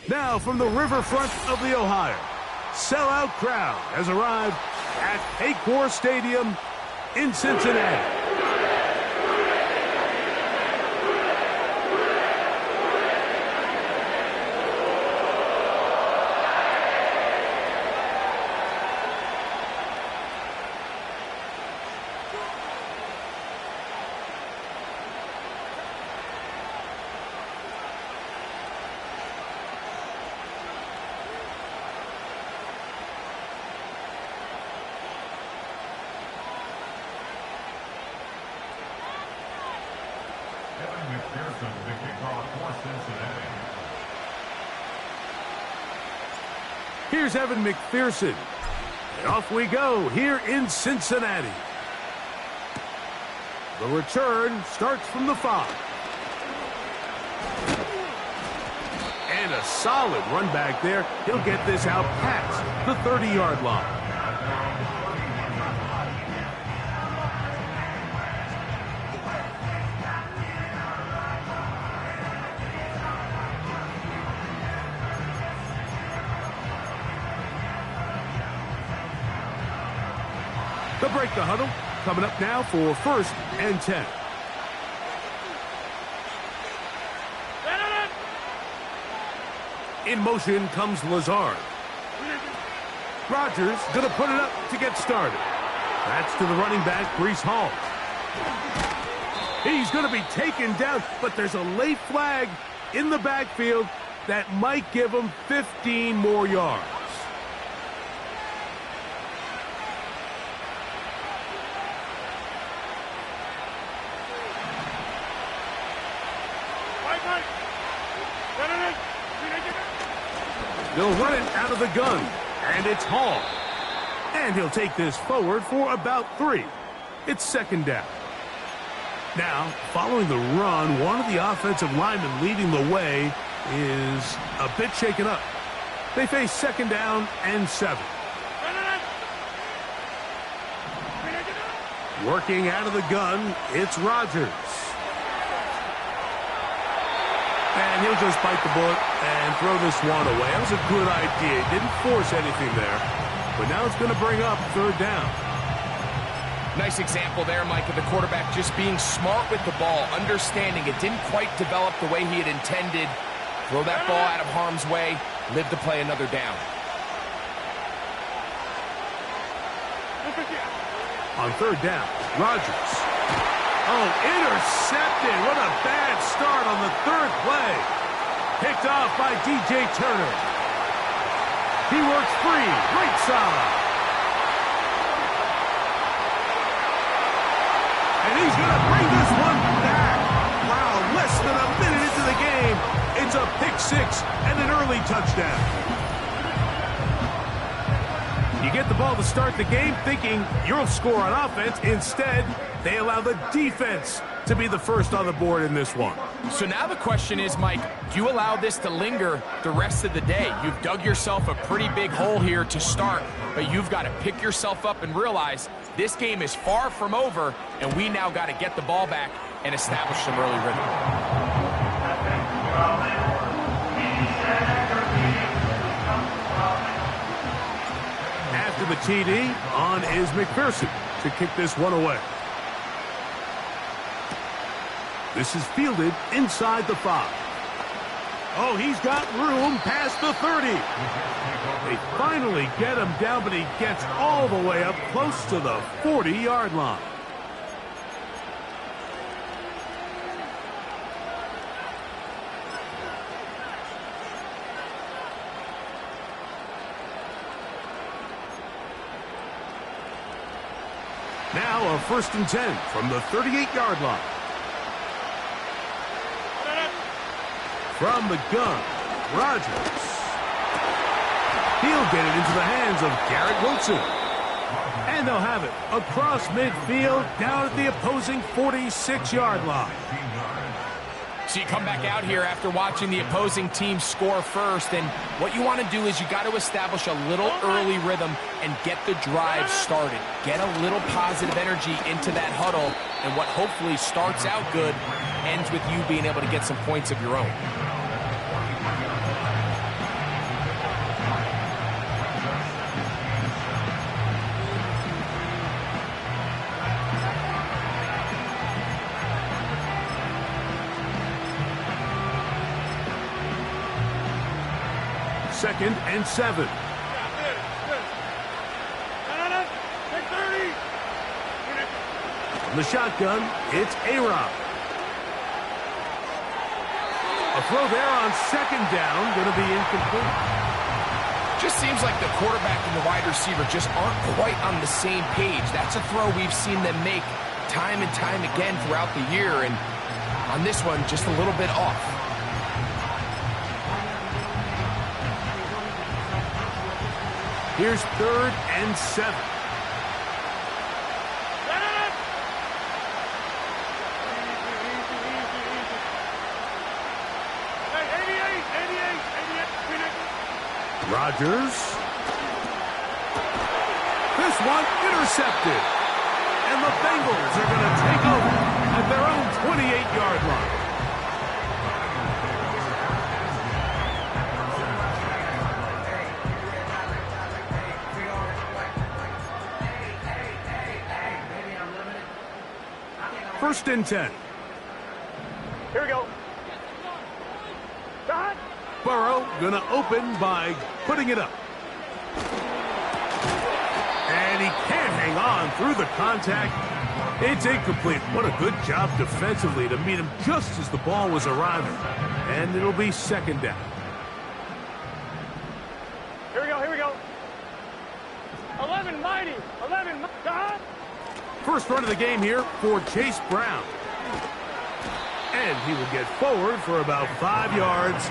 Now from the riverfront of the Ohio, sellout crowd has arrived at Paycor Stadium in Cincinnati. Here's Evan McPherson. And off we go here in Cincinnati. The return starts from the 5. And a solid run back there. He'll get this out past the 30-yard line. They'll break the huddle. Coming up now for 1st and 10. In motion comes Lazard. Rodgers going to put it up to get started. That's to the running back, Breece Hall. He's going to be taken down, but there's a late flag in the backfield that might give him 15 more yards. They'll run it out of the gun, and it's Hall. And he'll take this forward for about 3. It's 2nd down. Now, following the run, one of the offensive linemen leading the way is a bit shaken up. They face 2nd down and 7. Working out of the gun, it's Rodgers. And he'll just bite the bullet and throw this one away. That was a good idea. He didn't force anything there. But now it's going to bring up 3rd down. Nice example there, Mike, of the quarterback just being smart with the ball, understanding it didn't quite develop the way he had intended. Throw that ball out of harm's way, live to play another down. On 3rd down, Rodgers. Oh, intercepted. What a bad start on the 3rd play. Picked off by DJ Turner. He works free. Right side. And he's going to bring this one back. Wow, less than a minute into the game. It's a pick 6 and an early touchdown. You get the ball to start the game thinking you'll score on offense. Instead, they allow the defense to be the first on the board in this one. So now the question is, Mike, do you allow this to linger the rest of the day? You've dug yourself a pretty big hole here to start, but you've got to pick yourself up and realize this game is far from over, and we now got to get the ball back and establish some early rhythm. After the TD, on is McPherson to kick this one away. This is fielded inside the 5. Oh, he's got room past the 30. They finally get him down, but he gets all the way up close to the 40-yard line. Now a 1st and 10 from the 38-yard line. From the gun, Rodgers. He'll get it into the hands of Garrett Wilson. And they'll have it across midfield down at the opposing 46-yard line. So you come back out here after watching the opposing team score first, and what you want to do is you got to establish a little early rhythm and get the drive started. Get a little positive energy into that huddle, and what hopefully starts out good ends with you being able to get some points of your own. second and 7. From the shotgun, it's A-Rob. A throw there on second down, going to be incomplete. Just seems like the quarterback and the wide receiver just aren't quite on the same page. That's a throw we've seen them make time and time again throughout the year, and on this one, just a little bit off. Here's 3rd and 7. Rodgers. This one intercepted. And the Bengals are going to take over at their own 28-yard line. First and 10. Here we go. Burrow going to open by putting it up. And he can't hang on through the contact. It's incomplete. What a good job defensively to meet him just as the ball was arriving. And it'll be second down. Here we go, here we go. 11 mighty, 11 mighty. First run of the game here for Chase Brown. And he will get forward for about 5 yards.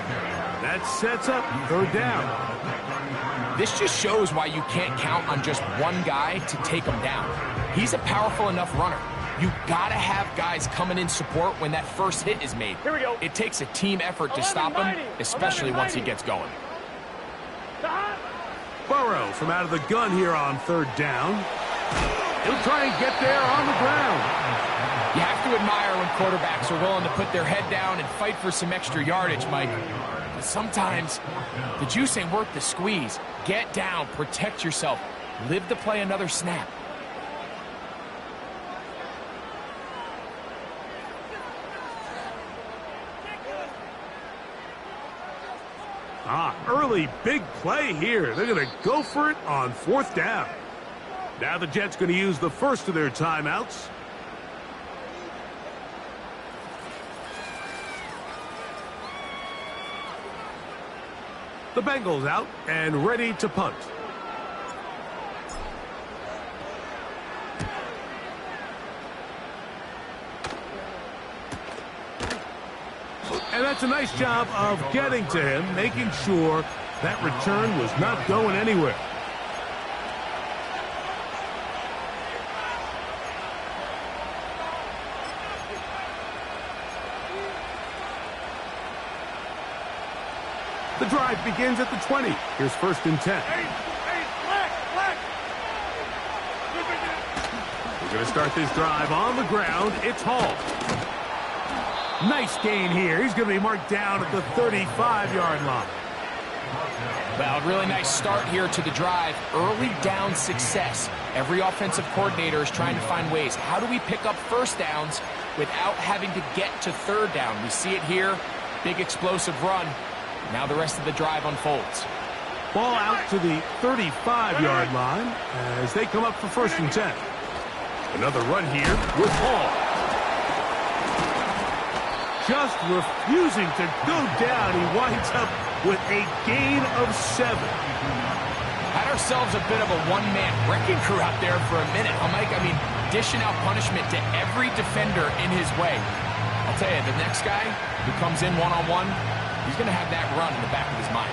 That sets up 3rd down. This just shows why you can't count on just one guy to take him down. He's a powerful enough runner. You gotta have guys coming in support when that first hit is made. Here we go. It takes a team effort to stop him, especially once he gets going. Burrow from out of the gun here on 3rd down. He'll try and get there on the ground. You have to admire when quarterbacks are willing to put their head down and fight for some extra yardage, Mike. But sometimes the juice ain't worth the squeeze. Get down, protect yourself, live to play another snap. Early big play here. They're going to go for it on 4th down. Now the Jets going to use the first of their timeouts. The Bengals out and ready to punt. And that's a nice job of getting to him, making sure that return was not going anywhere. The drive begins at the 20. Here's 1st and 10. We're going to start this drive on the ground. It's Hall. Nice gain here. He's going to be marked down at the 35-yard line. Well, really nice start here to the drive. Early down success. Every offensive coordinator is trying to find ways. How do we pick up first downs without having to get to 3rd down? We see it here. Big explosive run. Now the rest of the drive unfolds. Ball out to the 35-yard line as they come up for 1st and 10. Another run here with Hall. Just refusing to go down. He winds up with a gain of 7. Had ourselves a bit of a one-man wrecking crew out there for a minute. Mike, dishing out punishment to every defender in his way. I'll tell you, the next guy who comes in one-on-one, he's going to have that run in the back of his mind.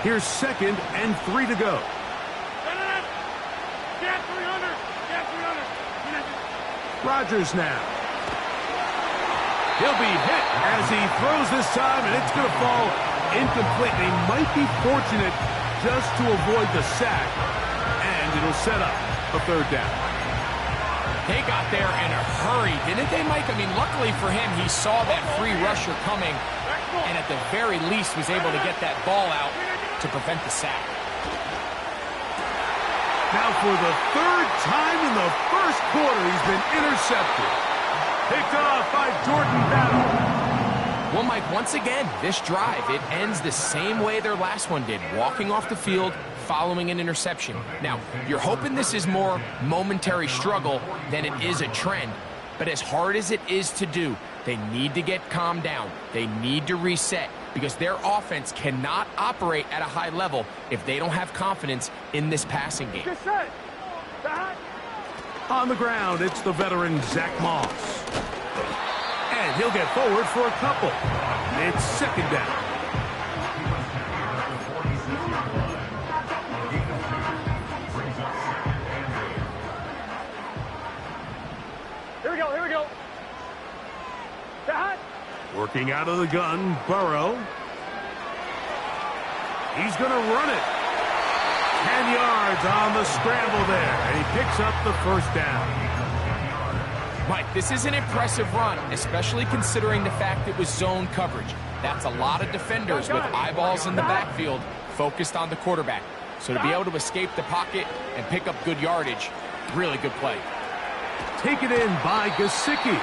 Here's 2nd and 3 to go. Rodgers now. He'll be hit as he throws this time, and it's going to fall incomplete. They might be fortunate just to avoid the sack, and it'll set up a 3rd down. They got there in a hurry, didn't they, Mike? Luckily for him, he saw that free rusher coming, and at the very least was able to get that ball out to prevent the sack. Now for the 3rd time in the 1st quarter, he's been intercepted. Picked off by Jordan Battle. Well, Mike, once again, this drive, it ends the same way their last one did, walking off the field, following an interception. Now, you're hoping this is more momentary struggle than it is a trend, but as hard as it is to do, they need to get calmed down. They need to reset because their offense cannot operate at a high level if they don't have confidence in this passing game. Get set. Back. On the ground, it's the veteran Zach Moss. And he'll get forward for a couple. It's second down. Here we go, here we go. Back. Working out of the gun, Burrow. He's going to run it. 10 yards on the scramble there, and he picks up the first down. Mike, this is an impressive run, especially considering the fact it was zone coverage. That's a lot of defenders with eyeballs in the backfield focused on the quarterback. So to be able to escape the pocket and pick up good yardage, really good play. Taken in by Gesicki.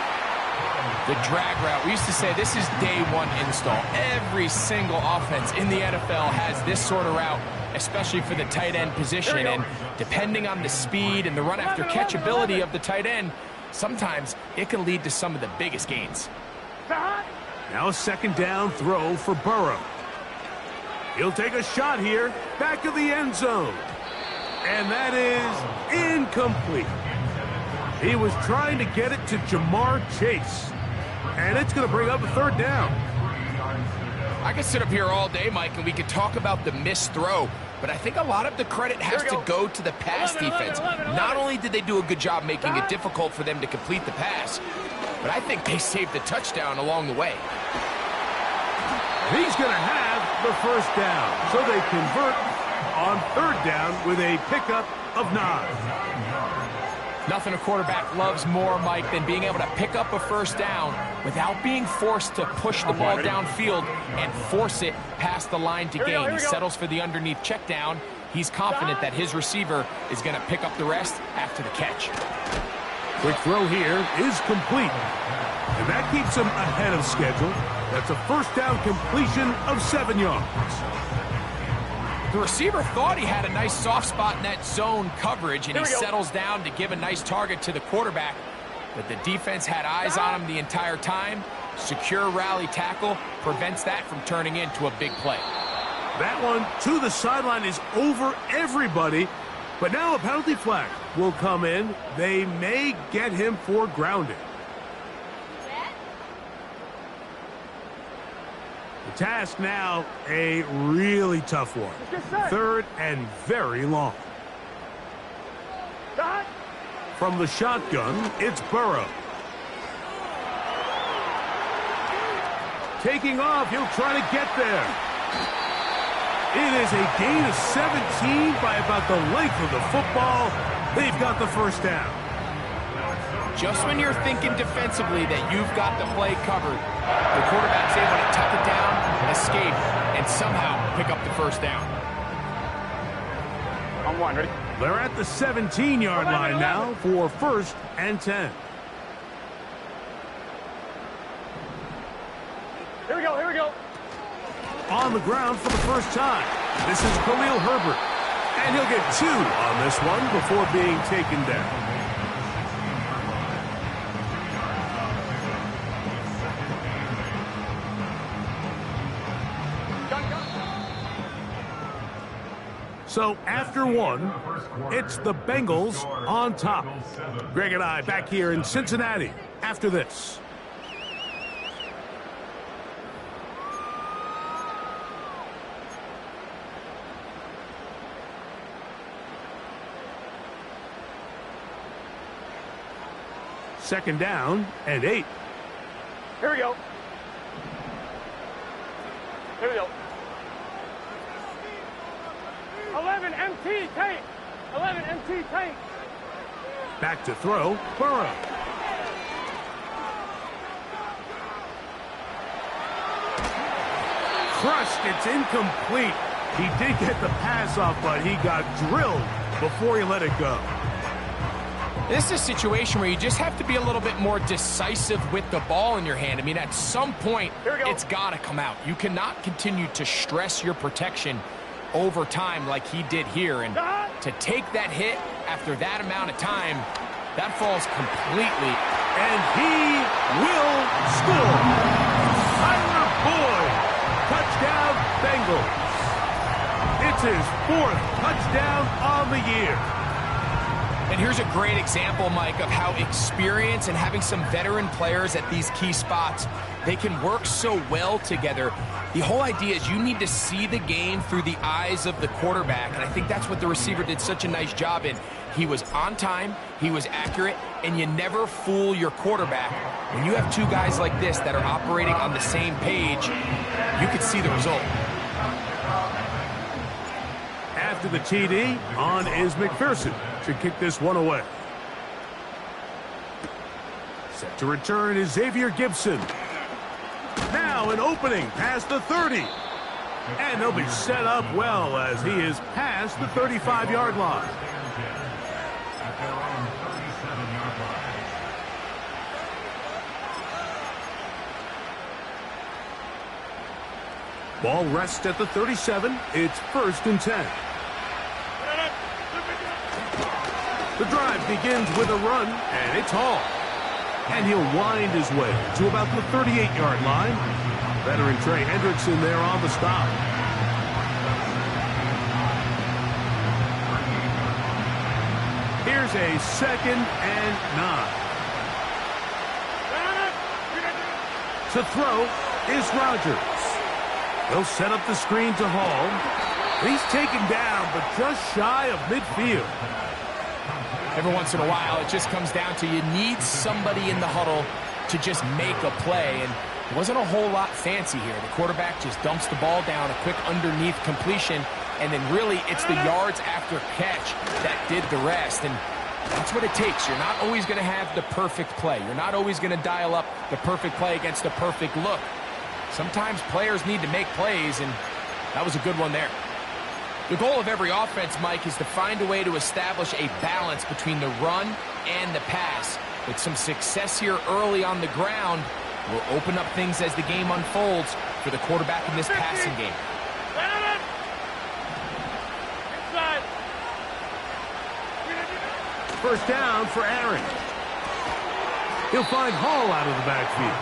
The drag route, we used to say this is day one install. Every single offense in the NFL has this sort of route, especially for the tight end position. And depending on the speed and the run after catch ability of the tight end, sometimes it can lead to some of the biggest gains. Now a second down throw for Burrow. He'll take a shot here, back of the end zone. And that is incomplete. He was trying to get it to Jamar Chase. And it's going to bring up a third down. I could sit up here all day, Mike, and we could talk about the missed throw, but I think a lot of the credit has to go to the pass defense. Not only did they do a good job making it difficult for them to complete the pass, but I think they saved the touchdown along the way. He's going to have the first down. So they convert on third down with a pickup of 9. Nothing a quarterback loves more, Mike, than being able to pick up a first down without being forced to push the ball downfield and force it past the line to gain. He settles for the underneath check down. He's confident that his receiver is going to pick up the rest after the catch. Quick throw here is complete. And that keeps him ahead of schedule. That's a first down completion of 7 yards. The receiver thought he had a nice soft spot in that zone coverage, and he settles down to give a nice target to the quarterback. But the defense had eyes on him the entire time. Secure rally tackle prevents that from turning into a big play. That one to the sideline is over everybody. But now a penalty flag will come in. They may get him for grounding. The task now, a really tough one. Third and very long. From the shotgun, it's Burrow. Taking off, he'll try to get there. It is a gain of 17 by about the length of the football. They've got the first down. Just when you're thinking defensively that you've got the play covered, the quarterback's able to tuck it down, escape, and somehow pick up the first down. On one, ready? They're at the 17-yard line now for first and 10. Here we go, here we go. On the ground for the first time, this is Khalil Herbert. And he'll get 2 on this one before being taken down. So after one, it's the Bengals on top. Greg and I back here in Cincinnati after this. Second down and 8. Here we go. Here we go. 11 MT tank. 11 MT tank. Back to throw, Burrow. Crushed, it's incomplete. He did get the pass off, but he got drilled before he let it go. This is a situation where you just have to be a little bit more decisive with the ball in your hand. I mean, at some point, it's got to come out. You cannot continue to stress your protection over time like he did here. And to take that hit after that amount of time, that falls completely. And he will score. Tyler Boyd, touchdown Bengals. It's his 4th touchdown on the year. And here's a great example, Mike, of how experience and having some veteran players at these key spots, they can work so well together. The whole idea is you need to see the game through the eyes of the quarterback, and I think that's what the receiver did such a nice job in. He was on time, he was accurate, and you never fool your quarterback. When you have two guys like this that are operating on the same page, you can see the result. After the TD, on is McPherson to kick this one away. Set to return is Xavier Gibson. Now an opening past the 30. And they'll be set up well as he is past the 35-yard line. Ball rests at the 37. It's 1st and 10. The drive begins with a run, and it's Hall. And he'll wind his way to about the 38-yard line. Veteran Trey Hendrickson there on the stop. Here's a 2nd and 9. To throw is Rodgers. They'll set up the screen to Hall. He's taken down, but just shy of midfield. Every once in a while, it just comes down to you need somebody in the huddle to just make a play, and it wasn't a whole lot fancy here. The quarterback just dumps the ball down, a quick underneath completion, and then really it's the yards after catch that did the rest, and that's what it takes. You're not always going to have the perfect play. You're not always going to dial up the perfect play against the perfect look. Sometimes players need to make plays, and that was a good one there. The goal of every offense, Mike, is to find a way to establish a balance between the run and the pass. With some success here early on the ground, will open up things as the game unfolds for the quarterback in this passing game. First down for Aaron. He'll find Hall out of the backfield.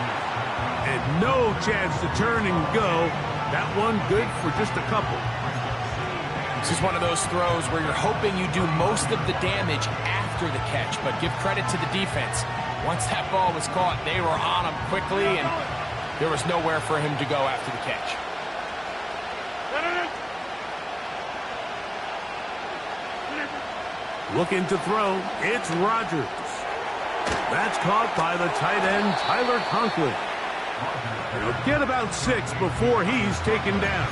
And no chance to turn and go. That one good for just a couple. This is one of those throws where you're hoping you do most of the damage after the catch, but give credit to the defense. Once that ball was caught, they were on him quickly, and there was nowhere for him to go after the catch. Looking to throw, it's Rodgers. That's caught by the tight end, Tyler Conklin. He'll get about 6 before he's taken down.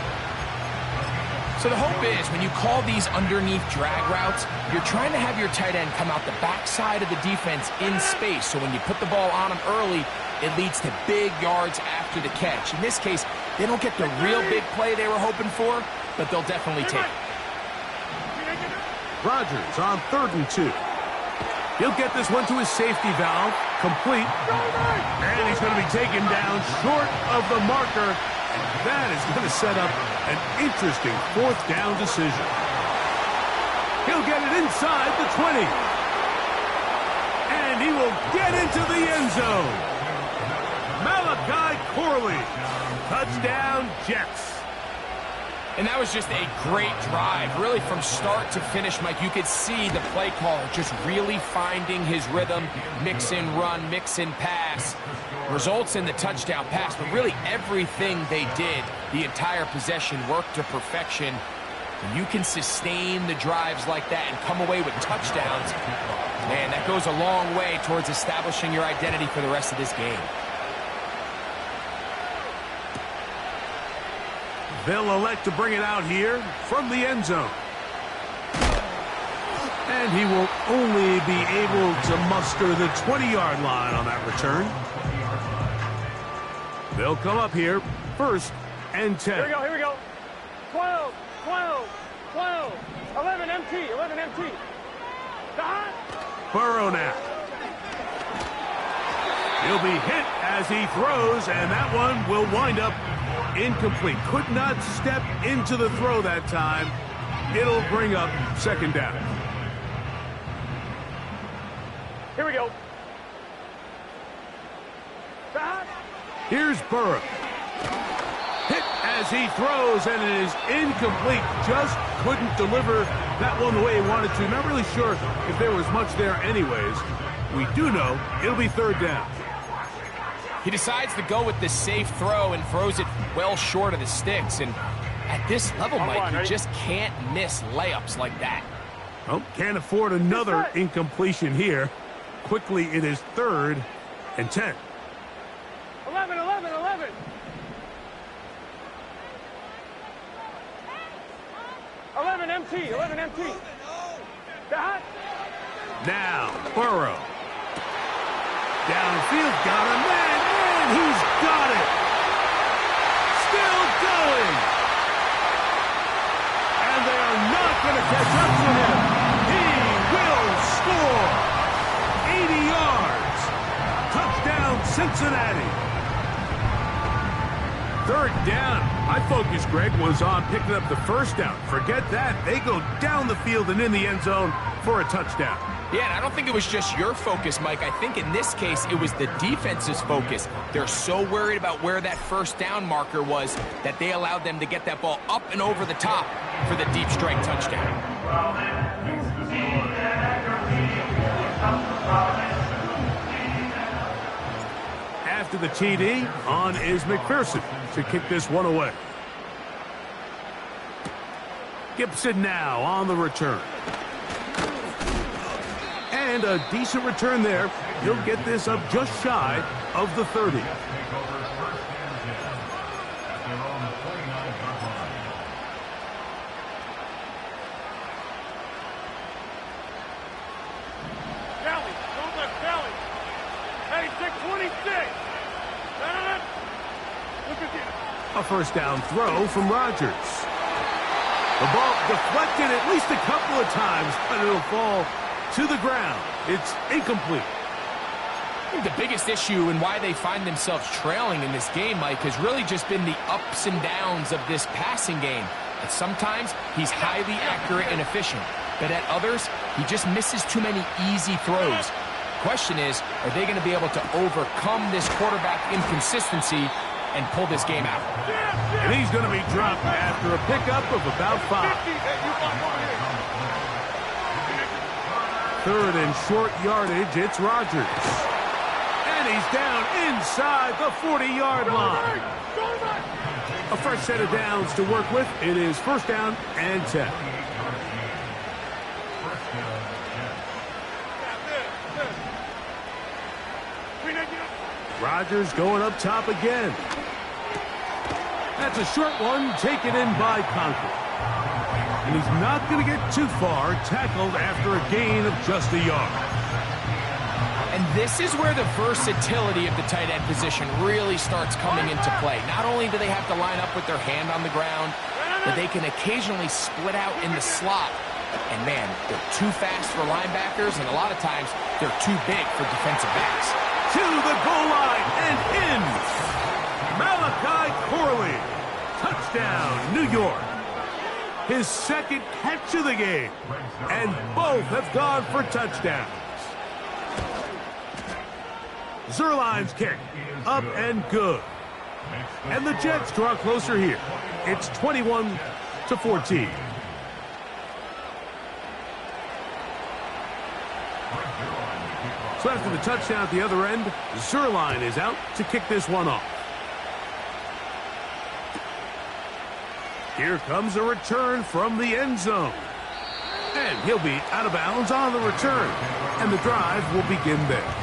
So the hope is when you call these underneath drag routes, you're trying to have your tight end come out the backside of the defense in space. So when you put the ball on him early, it leads to big yards after the catch. In this case, they don't get the real big play they were hoping for, but they'll definitely take it. Rodgers on 3rd and 2. He'll get this one to his safety valve, complete. And he's going to be taken down short of the marker. And that is going to set up an interesting 4th down decision. He'll get it inside the 20. And he will get into the end zone. Malachi Corley. Touchdown, Jets. And that was just a great drive. Really from start to finish, Mike, you could see the play caller just really finding his rhythm, mix in run, mix in pass. Results in the touchdown pass, but really everything they did, the entire possession worked to perfection. When you can sustain the drives like that and come away with touchdowns, man, that goes a long way towards establishing your identity for the rest of this game. They'll elect to bring it out here from the end zone. And he will only be able to muster the 20-yard line on that return. They'll come up here, 1st and 10. Here we go. 12, 12, 12. 11 MT, 11 MT. Burrow now. He'll be hit as he throws, and that one will wind up incomplete. Could not step into the throw that time. It'll bring up second down. Here we go. Here's Burrow. Hit as he throws, and it is incomplete. Just couldn't deliver that one the way he wanted to. Not really sure if there was much there anyways. We do know it'll be third down. He decides to go with the safe throw and throws it well short of the sticks. And at this level, Mike, you just can't miss layups like that. Well, can't afford another incompletion here. Quickly, it is 3rd and 10. 11, 11, 11. MT, 11 MT. Now, Burrow. Downfield, got him, and he's got it. Still going. And they are not going to catch up to him. He will score. 80 yards. Touchdown, Cincinnati. Third down. My focus, Greg, was on picking up the first down. Forget that. They go down the field and in the end zone for a touchdown. Yeah, and I don't think it was just your focus, Mike. I think in this case, it was the defense's focus. They're so worried about where that first down marker was that they allowed them to get that ball up and over the top for the deep strike touchdown. After the TD, on is McPherson to kick this one away. Gibson now on the return. And a decent return there. He'll get this up just shy of the 30. Kelly, don't let Kelly. Hey, 626. Look at you. A first down throw from Rodgers. The ball deflected at least a couple of times, but it'll fall to the ground. It's incomplete. I think the biggest issue and why they find themselves trailing in this game, Mike, has really just been the ups and downs of this passing game. And sometimes he's highly accurate and efficient, but at others, he just misses too many easy throws. Question is, are they going to be able to overcome this quarterback inconsistency and pull this game out? And he's going to be dropped after a pickup of about 5. Third and short yardage, it's Rodgers. And he's down inside the 40-yard line. A fresh set of downs to work with. It is first down and 10. Rodgers going up top again. That's a short one taken in by Conklin. And he's not going to get too far, tackled after a gain of just a yard. And this is where the versatility of the tight end position really starts coming into play. Not only do they have to line up with their hand on the ground, but they can occasionally split out in the slot. And man, they're too fast for linebackers, and a lot of times they're too big for defensive backs. To the goal line and in. Malachi Corley. Touchdown, New York. His second catch of the game. And both have gone for touchdowns. Zerline's kick. Up and good. And the Jets draw closer here. It's 21-14. So after the touchdown at the other end, Zerline is out to kick this one off. Here comes a return from the end zone. And he'll be out of bounds on the return. And the drive will begin there.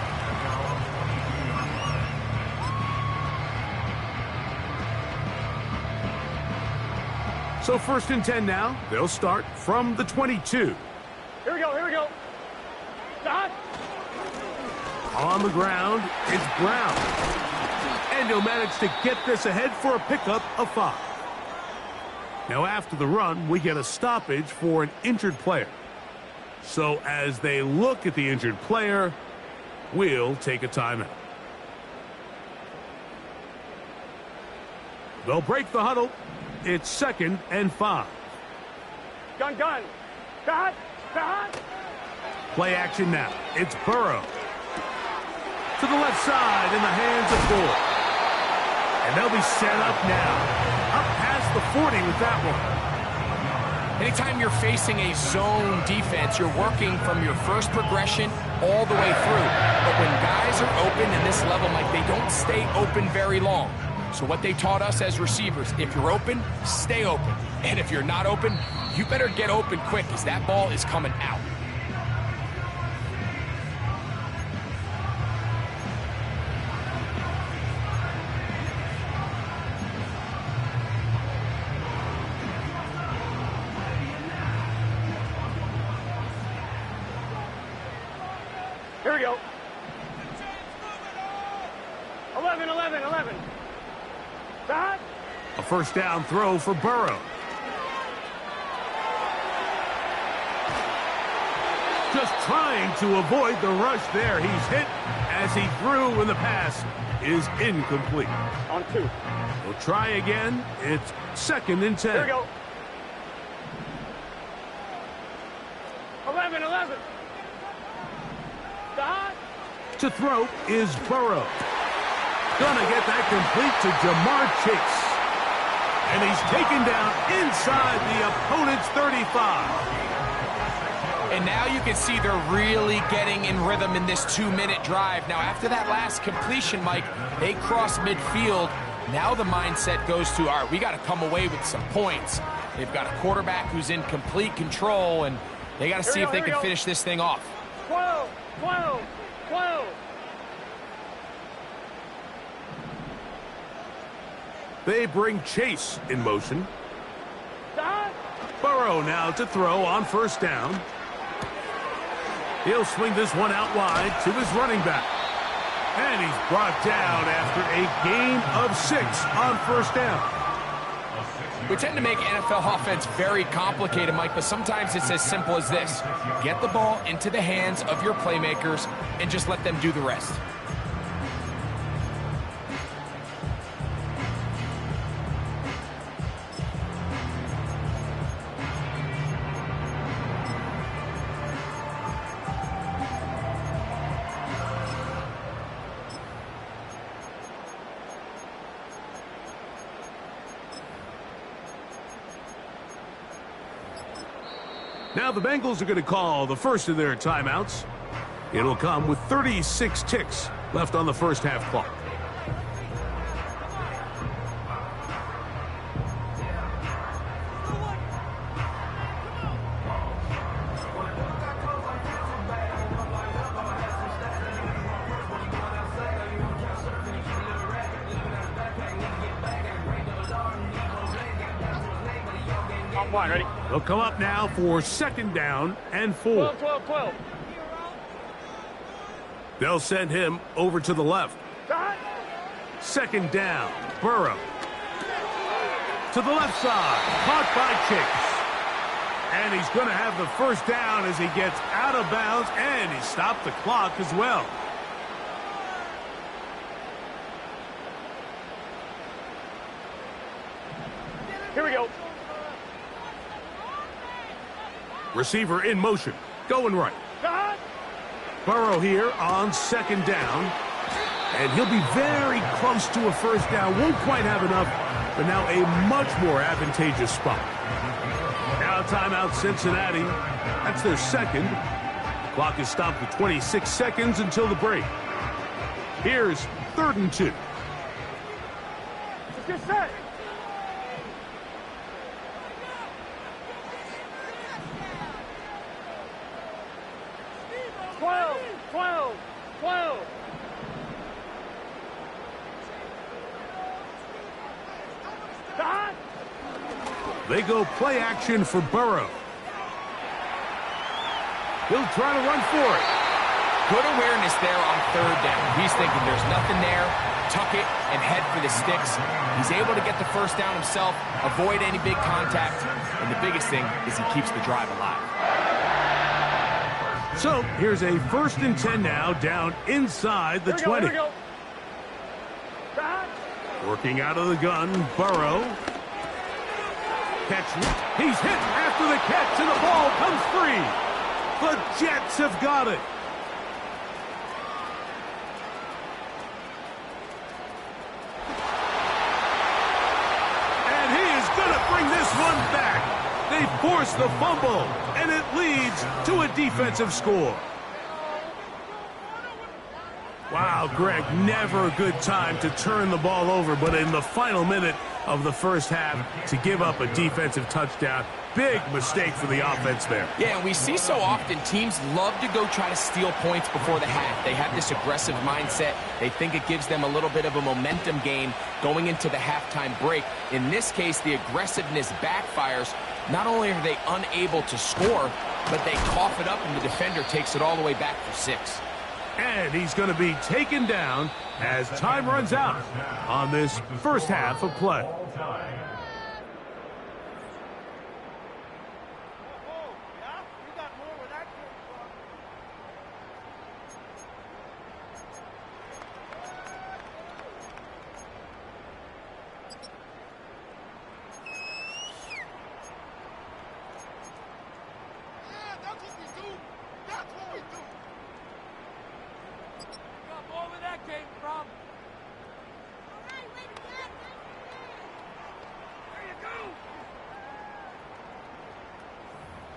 So first and 10 now. They'll start from the 22. Here we go, here we go. Dot. On the ground, it's Brown. And he'll manage to get this ahead for a pickup of 5. Now after the run, we get a stoppage for an injured player. So as they look at the injured player, we'll take a timeout. They'll break the huddle. It's 2nd and 5. Gun. Got. Play action now. It's Burrow. To the left side in the hands of Ford. And they'll be set up now. Up past the 40 with that one. Anytime you're facing a zone defense, you're working from your first progression all the way through. But when guys are open in this level, Mike, they don't stay open very long. So what they taught us as receivers, if you're open, stay open. And if you're not open, you better get open quick because that ball is coming out. Here we go. 11. Got. A first down throw for Burrow. Just trying to avoid the rush there. He's hit as he threw when the pass is incomplete. On 2. We'll try again. It's 2nd and 10. Here we go. 11. Got. To throw is Burrow. Gonna get that complete to Jamar Chase. And he's taken down inside the opponent's 35. And now you can see they're really getting in rhythm in this 2-minute drive. Now, after that last completion, Mike, they cross midfield. Now the mindset goes to, all right, we got to come away with some points. They've got a quarterback who's in complete control, and they got to see if they can finish this thing off. 12. They bring Chase in motion. Got. Burrow now to throw on first down. He'll swing this one out wide to his running back. And he's brought down after a gain of 6 on first down. We tend to make NFL offense very complicated, Mike, but sometimes it's as simple as this. Get the ball into the hands of your playmakers and just let them do the rest. Now the Bengals are going to call the first of their timeouts. It'll come with 36 ticks left on the first half clock. Line, ready? They'll come up now for 2nd down and 4. 12. They'll send him over to the left. Got. 2nd down. Burrow. To the left side. Caught by Chase. And he's going to have the first down as he gets out of bounds, and he stopped the clock as well. Here we go. Receiver in motion. Going right. Got. Burrow here on 2nd down. And he'll be very close to a first down. Won't quite have enough, but now a much more advantageous spot. Now timeout Cincinnati. That's their 2nd. Clock is stopped with 26 seconds until the break. Here's 3rd and 2. Let's get set. 12. Got. They go play action for Burrow. He'll try to run for it. Good awareness there on 3rd down. He's thinking there's nothing there. Tuck it and head for the sticks. He's able to get the first down himself, avoid any big contact, and the biggest thing is he keeps the drive alive. So here's a 1st and 10 now, down inside the 20. Here we go. Working out of the gun, Burrow. Catch. He's hit after the catch, and the ball comes free. The Jets have got it. And he is going to bring this one back. They force the fumble, and it leads to a defensive score. Wow, Greg, never a good time to turn the ball over, but in the final minute of the first half, to give up a defensive touchdown, big mistake for the offense there. Yeah, and we see so often teams love to go try to steal points before the half. They have this aggressive mindset. They think it gives them a little bit of a momentum gain going into the halftime break. In this case, the aggressiveness backfires. Not only are they unable to score, but they cough it up and the defender takes it all the way back for 6. And he's going to be taken down as time runs out on this first half of play.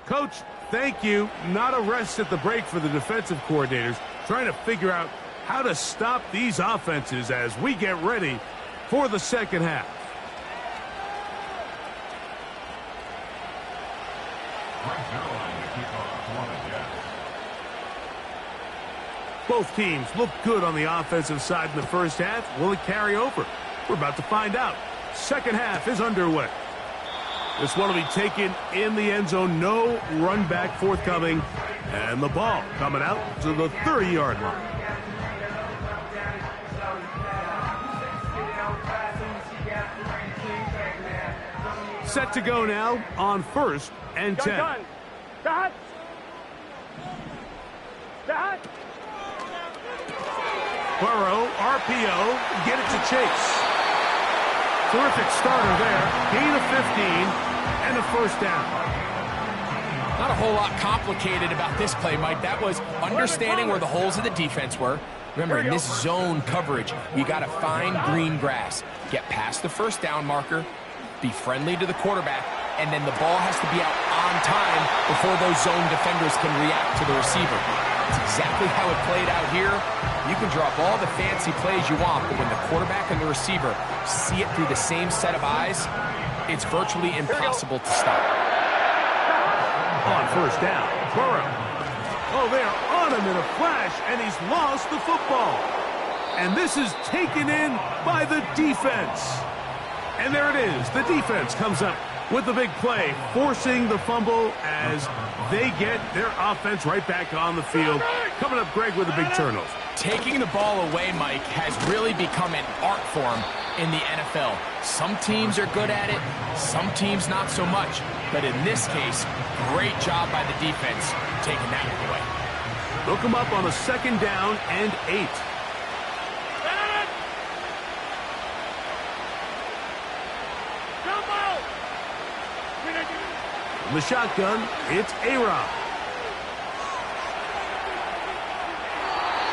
Coach, thank you. Not a rest at the break for the defensive coordinators, trying to figure out how to stop these offenses as we get ready for the second half. Both teams look good on the offensive side in the first half. Will it carry over? We're about to find out. Second half is underway. This one will be taken in the end zone. No run back forthcoming. And the ball coming out to the 30-yard line. Set to go now on 1st and 10. Dot. Burrow, RPO, get it to Chase. Terrific starter there. Gain of 15 and a first down. Not a whole lot complicated about this play, Mike. That was understanding where the holes of the defense were. Remember, in this zone coverage, you got to find green grass. Get past the first down marker, be friendly to the quarterback, and then the ball has to be out on time before those zone defenders can react to the receiver. That's exactly how it played out here. You can drop all the fancy plays you want, but when the quarterback and the receiver see it through the same set of eyes, it's virtually impossible to stop. On first down, Burrow. Oh, they're on him in a flash, and he's lost the football. And this is taken in by the defense. And there it is. The defense comes up with the big play, forcing the fumble as they get their offense right back on the field. Coming up, Greg, with a big turnover. Taking the ball away, Mike, has really become an art form in the NFL. Some teams are good at it, some teams not so much. But in this case, great job by the defense taking that one away. Look them up on a 2nd down and 8. From the shotgun, it's A-Rob.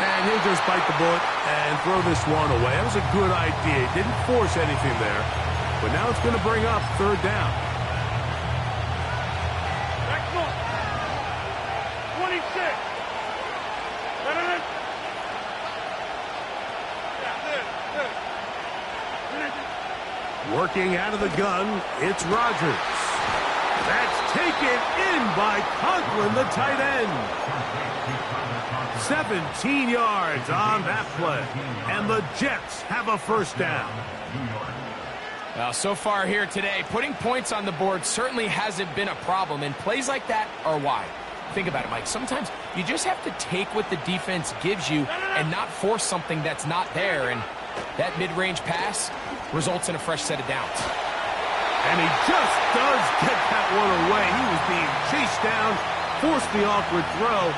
And he'll just bite the bullet and throw this one away. That was a good idea. He didn't force anything there. But now it's going to bring up 3rd down. Next one. 26. Working out of the gun, it's Rodgers. That's taken in by Conklin, the tight end. 17 yards on that play. And the Jets have a first down. Well, so far here today, putting points on the board certainly hasn't been a problem, and plays like that are why. Think about it, Mike. Sometimes you just have to take what the defense gives you and not force something that's not there, and that mid-range pass results in a fresh set of downs. And he just does get that one away. He was being chased down, forced the awkward throw,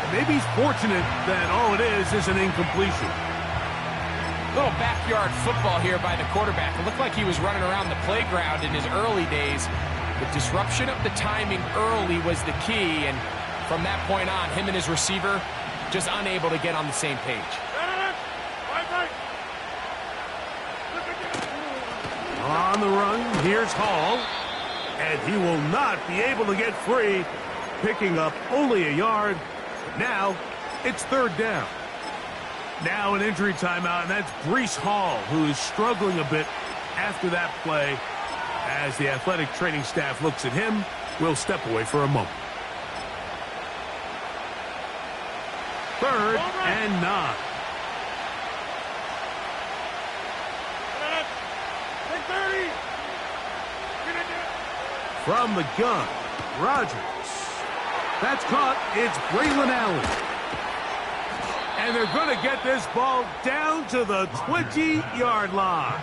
Maybe he's fortunate that all it is an incompletion. Little backyard football here by the quarterback. It looked like he was running around the playground in his early days. The disruption of the timing early was the key, and from that point on, him and his receiver just unable to get on the same page. On the run, here's Hall, and he will not be able to get free, picking up only a yard. Now, it's third down. Now an injury timeout, and that's Breece Hall, who is struggling a bit after that play. As the athletic training staff looks at him, we'll step away for a moment. 3rd and 9. From the gun, Rodgers. That's caught. It's Braylon Allen. And they're going to get this ball down to the 20-yard line.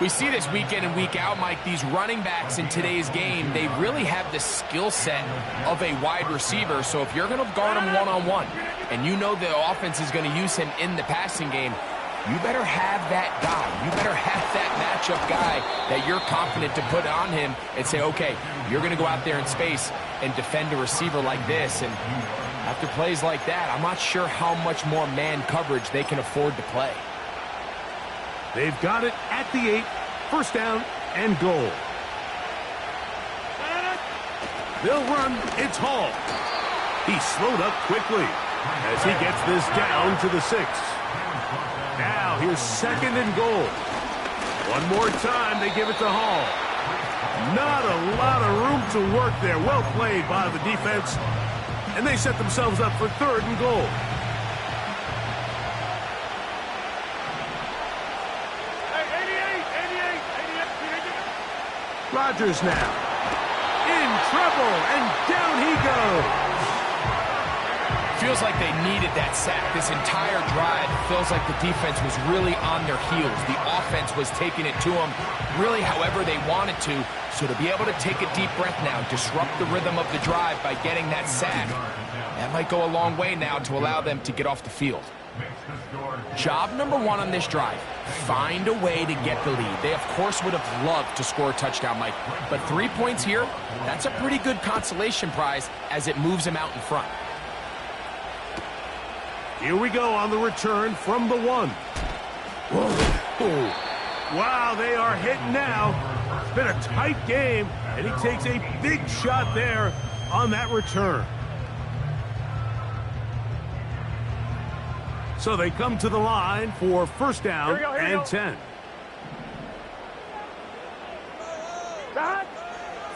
We see this week in and week out, Mike. These running backs in today's game, they really have the skill set of a wide receiver. So if you're going to guard him one-on-one, and you know the offense is going to use him in the passing game, you better have that guy. You better have that matchup guy that you're confident to put on him and say, okay, you're going to go out there in space and defend a receiver like this. And after plays like that, I'm not sure how much more man coverage they can afford to play. They've got it at the 8, first down and goal. They'll run. It's Hall. He slowed up quickly as he gets this down to the 6. Now here's 2nd and goal. One more time, they give it to Hall. Not a lot of room to work there. Well played by the defense. And they set themselves up for 3rd and goal. Rodgers now. In trouble, and down he goes. Feels like they needed that sack. This entire drive feels like the defense was really on their heels. The offense was taking it to them really however they wanted to. So to be able to take a deep breath now, disrupt the rhythm of the drive by getting that sack, that might go a long way now to allow them to get off the field. Job number 1 on this drive, find a way to get the lead. They, of course, would have loved to score a touchdown, Mike. But 3 points here, that's a pretty good consolation prize as it moves them out in front. Here we go on the return from the 1. Whoa. Wow, they are hitting now. It's been a tight game, and he takes a big shot there on that return. So they come to the line for first down and 10.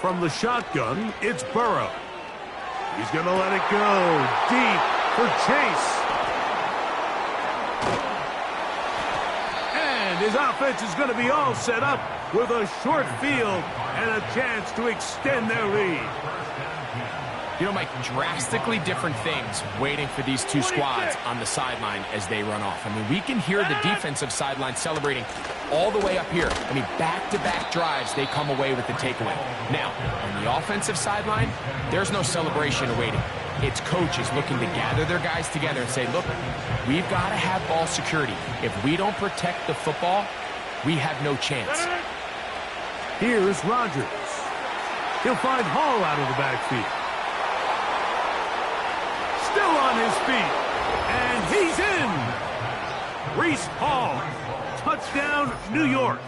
From the shotgun, it's Burrow. He's going to let it go deep for Chase. And his offense is going to be all set up with a short field and a chance to extend their lead. You know, Mike, drastically different things waiting for these two squads on the sideline as they run off. I mean, we can hear the defensive sideline celebrating all the way up here. I mean, back-to-back drives, they come away with the takeaway. Now, on the offensive sideline, there's no celebration awaiting. It's coaches looking to gather their guys together and say, look, we've got to have ball security. If we don't protect the football, we have no chance. Here's Rodgers. He'll find Hall out of the backfield. Still on his feet, and he's in. Breece Hall, touchdown, New York.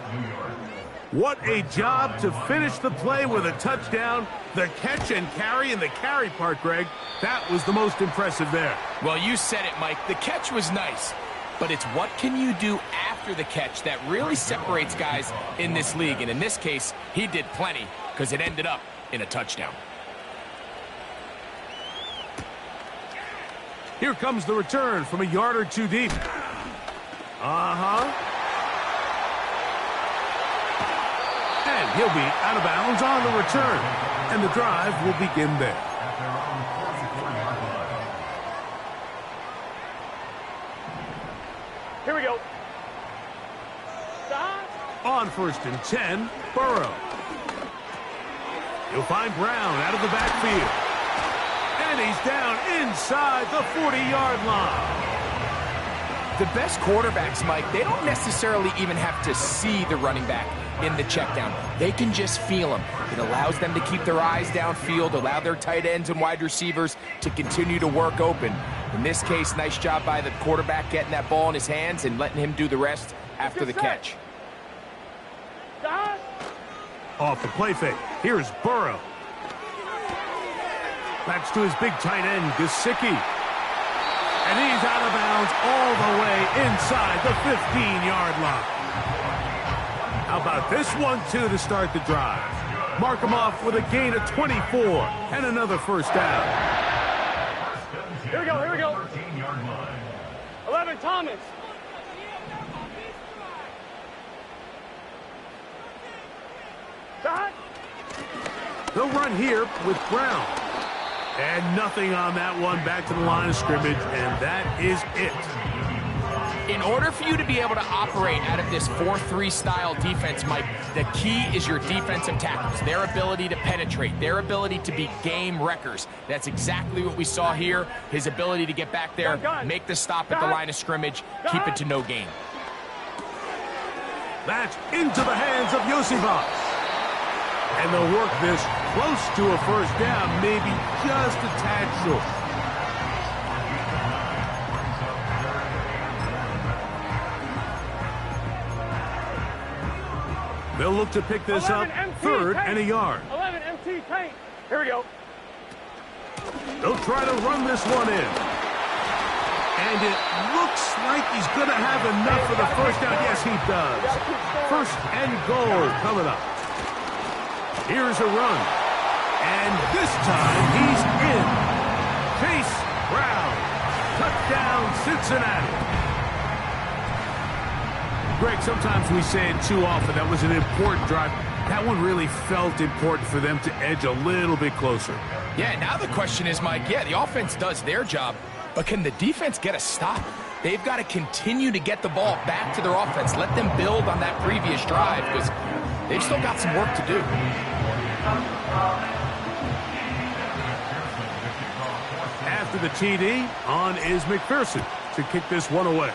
What a job to finish the play with a touchdown. The catch and carry, and the carry part, Greg, that was the most impressive there. Well, you said it, Mike. The catch was nice, but it's what can you do after the catch that really separates guys in this league. And in this case, he did plenty because it ended up in a touchdown. Here comes the return from a yard or two deep. And he'll be out of bounds on the return. And the drive will begin there. Here we go. On first and 10, Burrow. He'll find Brown out of the backfield. And he's down inside the 40-yard line. The best quarterbacks, Mike, they don't necessarily even have to see the running back in the check down. They can just feel him. It allows them to keep their eyes downfield, allow their tight ends and wide receivers to continue to work open. In this case, nice job by the quarterback getting that ball in his hands and letting him do the rest after the catch. Off the play fake, here's Burrow. Backs to his big tight end, Gesicki. And he's out of bounds all the way inside the 15-yard line. How about this one, too, to start the drive? Mark him off with a gain of 24 and another first down. Here we go, here we go. 11, Thomas. Dot. They'll run here with Brown. And nothing on that one, back to the line of scrimmage, and that is it. In order for you to be able to operate out of this 4-3 style defense, Mike, the key is your defensive tackles, their ability to penetrate, their ability to be game wreckers. That's exactly what we saw here, his ability to get back there, make the stop at the line of scrimmage, keep it to no gain. That's into the hands of Yosivas. And they'll work this close to a first down, maybe just a tad short. They'll look to pick this up, third and a yard. 11 MT tank. Here we go. They'll try to run this one in. And it looks like he's going to have enough for the first down. Yes, he does. First and goal coming up. Here's a run. And this time he's in. Chase Brown. Touchdown, Cincinnati. Greg, sometimes we say it too often. That was an important drive. That one really felt important for them to edge a little bit closer. Yeah, now the question is, Mike, yeah, the offense does their job, but can the defense get a stop? They've got to continue to get the ball back to their offense. Let them build on that previous drive because they've still got some work to do. After the TD, on is McPherson to kick this one away.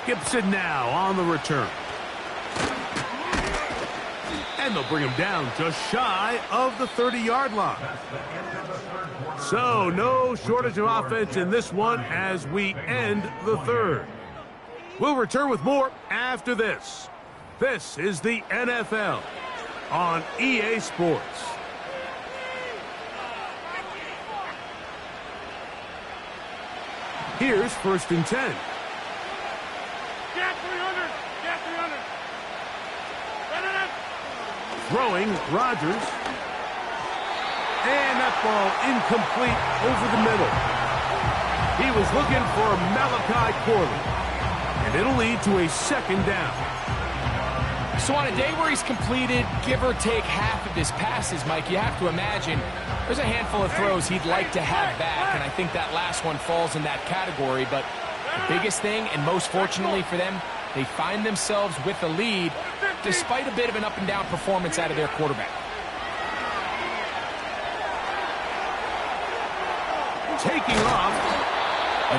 Gibson now on the return. And they'll bring him down just shy of the 30-yard line. So no shortage of offense in this one as we end the third. We'll return with more after this. This is the NFL on EA Sports. Here's first and 10. Get 300. Get 300. Throwing, Rodgers. And that ball incomplete over the middle. He was looking for Malachi Corley. And it'll lead to a second down. So on a day where he's completed, give or take half of his passes, Mike, you have to imagine there's a handful of throws he'd like to have back, and I think that last one falls in that category. But the biggest thing, and most fortunately for them, they find themselves with the lead despite a bit of an up-and-down performance out of their quarterback. Taking off.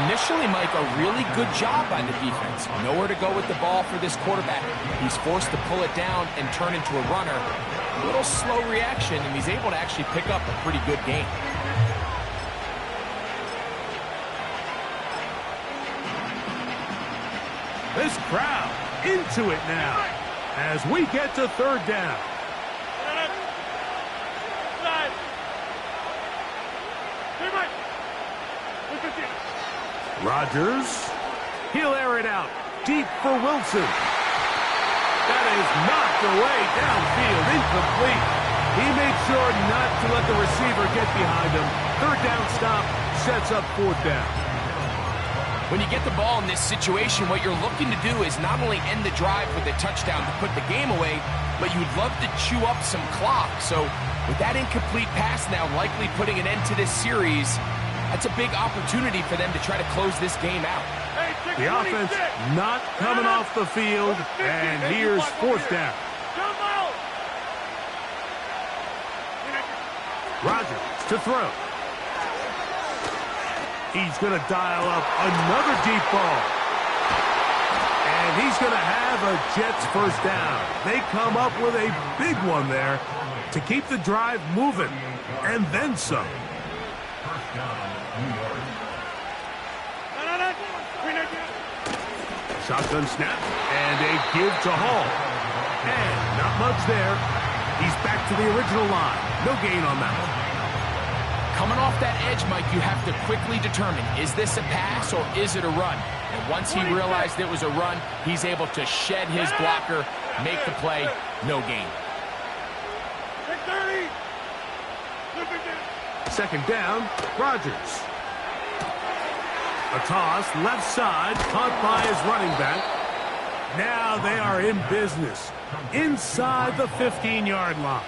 Initially, Mike, a really good job by the defense. Nowhere to go with the ball for this quarterback. He's forced to pull it down and turn into a runner. A little slow reaction, and he's able to actually pick up a pretty good game. This crowd into it now as we get to third down. Rodgers. He'll air it out. Deep for Wilson. That is knocked away downfield. Incomplete. He made sure not to let the receiver get behind him. Third down stop sets up fourth down. When you get the ball in this situation, what you're looking to do is not only end the drive with a touchdown to put the game away, but you'd love to chew up some clock. So with that incomplete pass now likely putting an end to this series, that's a big opportunity for them to try to close this game out. The offense not coming off the field, and here's fourth down. Rodgers to throw. He's going to dial up another deep ball. And he's going to have a Jets first down. They come up with a big one there to keep the drive moving. And then some. Shotgun snap. And a give to Hall. And not much there. He's back to the original line. No gain on that one. Coming off that edge, Mike, you have to quickly determine, is this a pass or is it a run? And once he realized it was a run, he's able to shed his blocker, make the play, no gain. Second down, Rodgers. A toss, left side, caught by his running back. Now they are in business, inside the 15-yard line.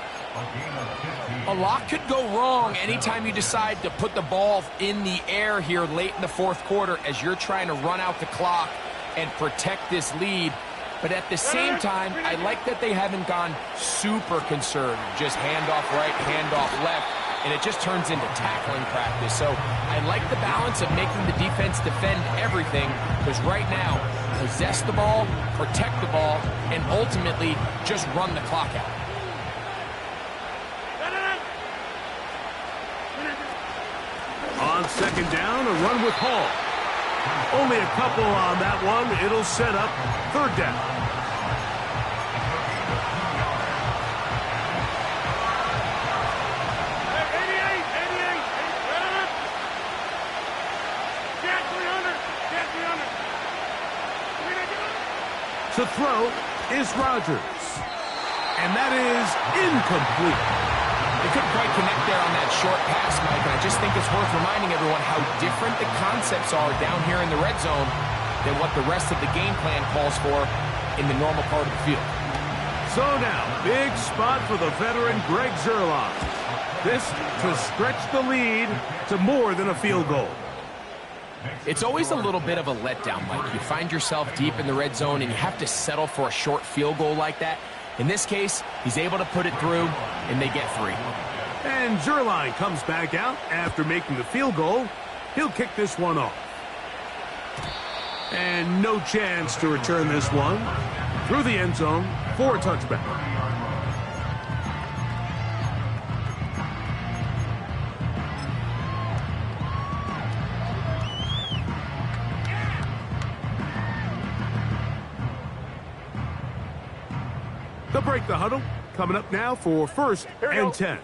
A lot could go wrong anytime you decide to put the ball in the air here late in the fourth quarter as you're trying to run out the clock and protect this lead. But at the same time, I like that they haven't gone super conservative. Just handoff right, handoff left, and it just turns into tackling practice. So I like the balance of making the defense defend everything, because right now, possess the ball, protect the ball, and ultimately just run the clock out. On second down, a run with Hall. Only a couple on that one. It'll set up third down. To throw is Rodgers. And that is incomplete. They couldn't quite connect there on that short pass, Mike, and I just think it's worth reminding everyone how different the concepts are down here in the red zone than what the rest of the game plan calls for in the normal part of the field. So now, big spot for the veteran Greg Zuerlein. This to stretch the lead to more than a field goal. It's always a little bit of a letdown, Mike. You find yourself deep in the red zone and you have to settle for a short field goal like that. In this case, he's able to put it through, and they get 3. And Zuerlein comes back out after making the field goal. He'll kick this one off. And no chance to return this one through the end zone for a touchback. They'll break the huddle. Coming up now for first and 10.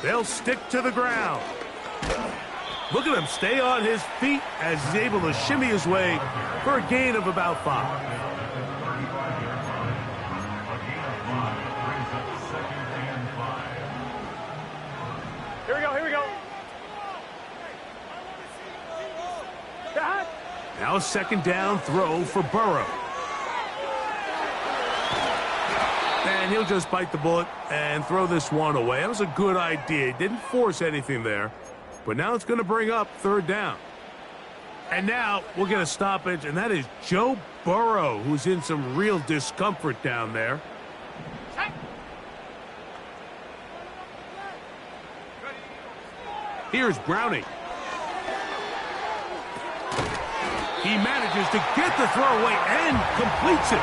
They'll stick to the ground. Look at him stay on his feet as he's able to shimmy his way for a gain of about 5. Here we go. Now a second down throw for Burrow. And he'll just bite the bullet and throw this one away. That was a good idea. Didn't force anything there. But now it's going to bring up third down. And now we'll get a stoppage, and that is Joe Burrow, who's in some real discomfort down there. Here's Browning. He manages to get the throw away and completes it.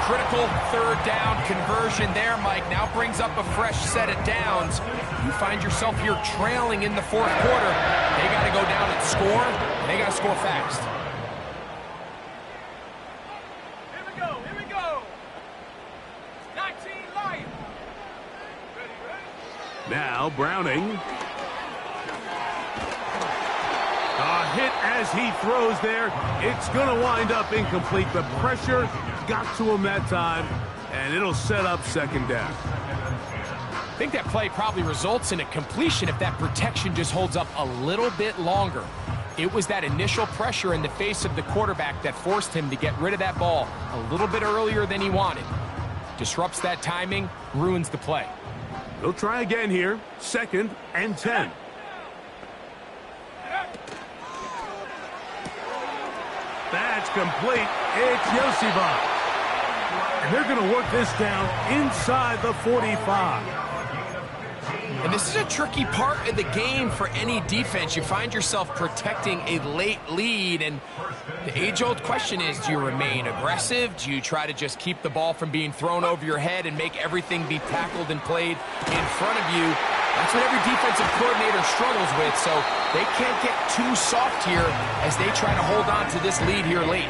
Critical third down conversion there, Mike. Now brings up a fresh set of downs. You find yourself here trailing in the fourth quarter. They got to go down and score. And they got to score fast. Here we go. 19 Lions. Now Browning. A hit as he throws there. It's going to wind up incomplete. The pressure got to him that time, and it'll set up second down. I think that play probably results in a completion if that protection just holds up a little bit longer. It was that initial pressure in the face of the quarterback that forced him to get rid of that ball a little bit earlier than he wanted. Disrupts that timing, ruins the play. They'll try again here. Second and 10. It's complete. It's Yosibov. And they're going to work this down inside the 45. And this is a tricky part of the game for any defense. You find yourself protecting a late lead, and the age-old question is, do you remain aggressive? Do you try to just keep the ball from being thrown over your head and make everything be tackled and played in front of you? That's what every defensive coordinator struggles with, so they can't get too soft here as they try to hold on to this lead here late.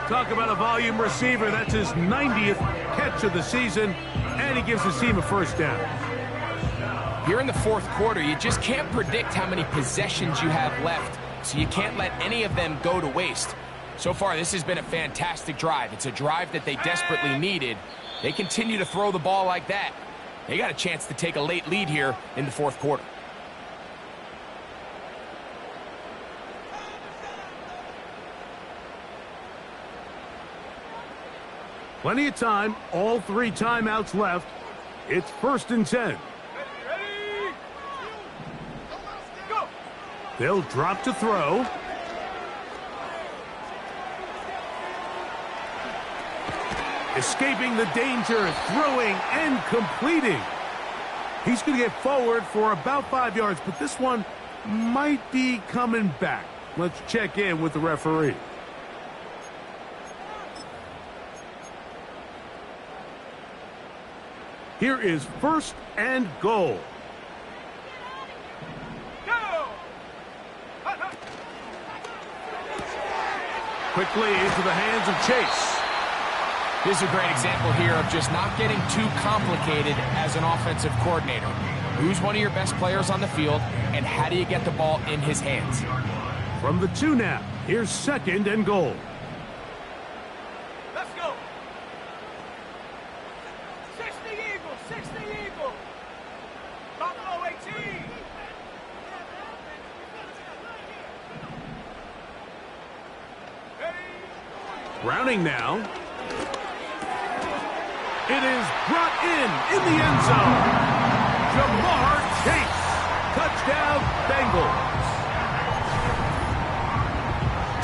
Talk about a volume receiver. That's his 90th catch of the season, and he gives his team a first down. Here in the fourth quarter, you just can't predict how many possessions you have left, so you can't let any of them go to waste. So far, this has been a fantastic drive. It's a drive that they desperately needed. They continue to throw the ball like that. They got a chance to take a late lead here in the fourth quarter. Plenty of time. All 3 timeouts left. It's 1st and 10. They'll drop to throw. Escaping the danger, throwing and completing. He's going to get forward for about 5 yards, but this one might be coming back. Let's check in with the referee. Here is 1st and goal. Quickly into the hands of Chase. This is a great example here of just not getting too complicated as an offensive coordinator. Who's one of your best players on the field, and how do you get the ball in his hands? From the 2 now, here's 2nd and goal. Let's go. 60 Eagles, 60 Eagles. Buffalo 18. Browning now. It is brought in the end zone. Jamar Chase. Touchdown, Bengals.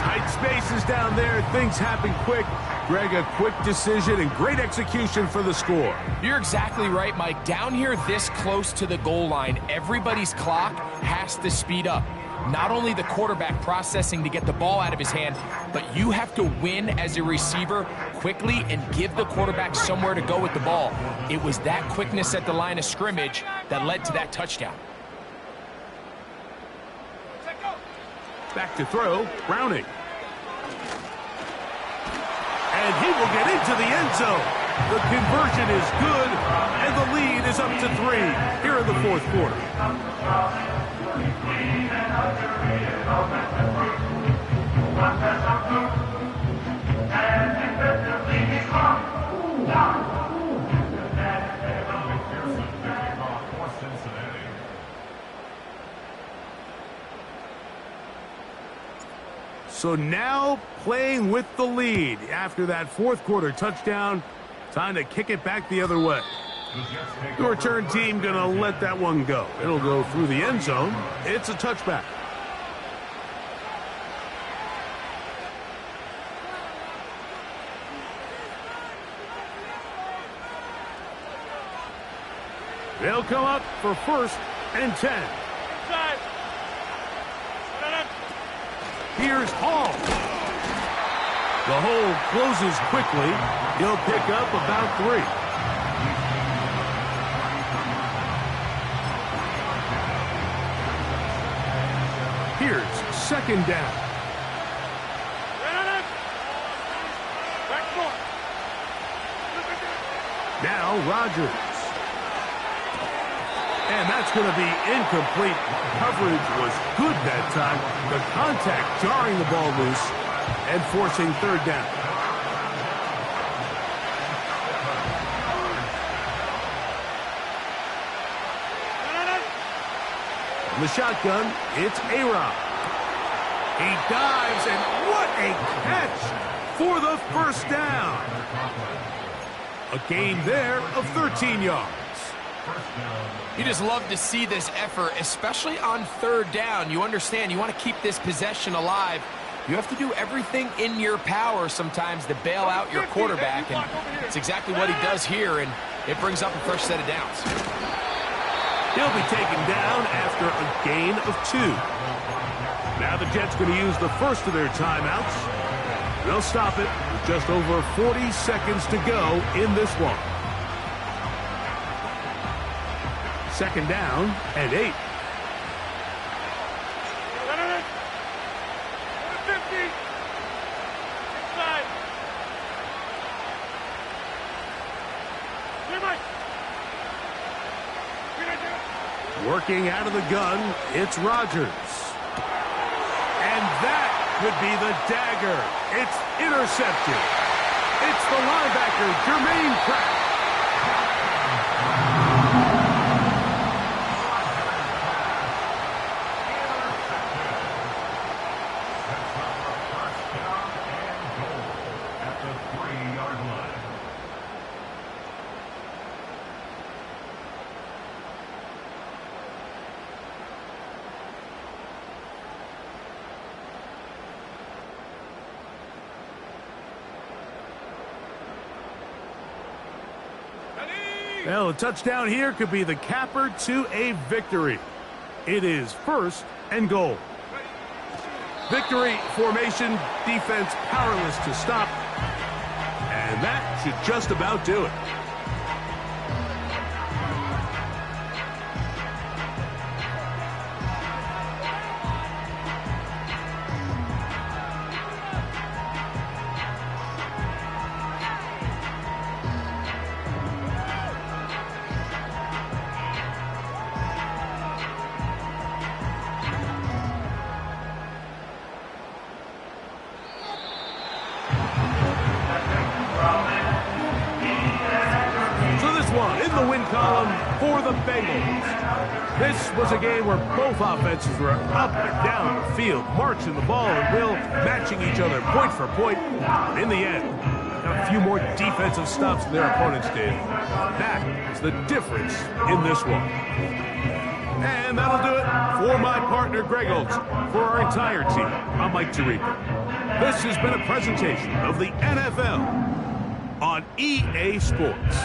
Tight spaces down there. Things happen quick. Greg, a quick decision and great execution for the score. You're exactly right, Mike. Down here this close to the goal line, everybody's clock has to speed up. Not only the quarterback processing to get the ball out of his hand, but you have to win as a receiver quickly and give the quarterback somewhere to go with the ball. It was that quickness at the line of scrimmage that led to that touchdown. Back to throw, Browning. And he will get into the end zone. The conversion is good, and the lead is up to 3 here in the fourth quarter. So now playing with the lead after that fourth quarter touchdown. Time to kick it back the other way. The return team going to let that one go. It'll go through the end zone. It's a touchback. They'll come up for 1st and 10. Here's Hall. The hole closes quickly. He'll pick up about 3. Here's 2nd down. Now Rodgers. And that's going to be incomplete. Coverage was good that time. The contact jarring the ball loose and forcing 3rd down. On the shotgun, it's A-Rod. He dives, and what a catch for the 1st down. A gain there of 13 yards. You just love to see this effort, especially on 3rd down. You understand, you want to keep this possession alive. You have to do everything in your power sometimes to bail out your quarterback, and it's exactly what he does here, and it brings up a fresh set of downs. He'll be taken down after a gain of 2. Now the Jets going to use the first of their timeouts. They'll stop it with just over 40 seconds to go in this one. Second down and 8. Working out of the gun, it's Rodgers. And that could be the dagger. It's intercepted. It's the linebacker, Jermaine Pratt. Well, a touchdown here could be the capper to a victory. It is 1st and goal. Victory formation, defense powerless to stop. And that should just about do it. In the win column for the Bengals. This was a game where both offenses were up and down the field, marching the ball at will, matching each other point for point. In the end, a few more defensive stops than their opponents did. That is the difference in this one. And that'll do it for my partner, Greg Olson. For our entire team, I'm Mike Tirico. This has been a presentation of the NFL on EA Sports.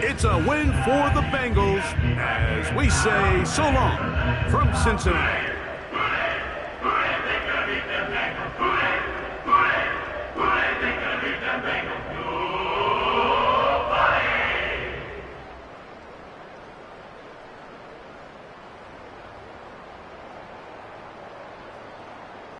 It's a win for the Bengals as we say so long from Cincinnati.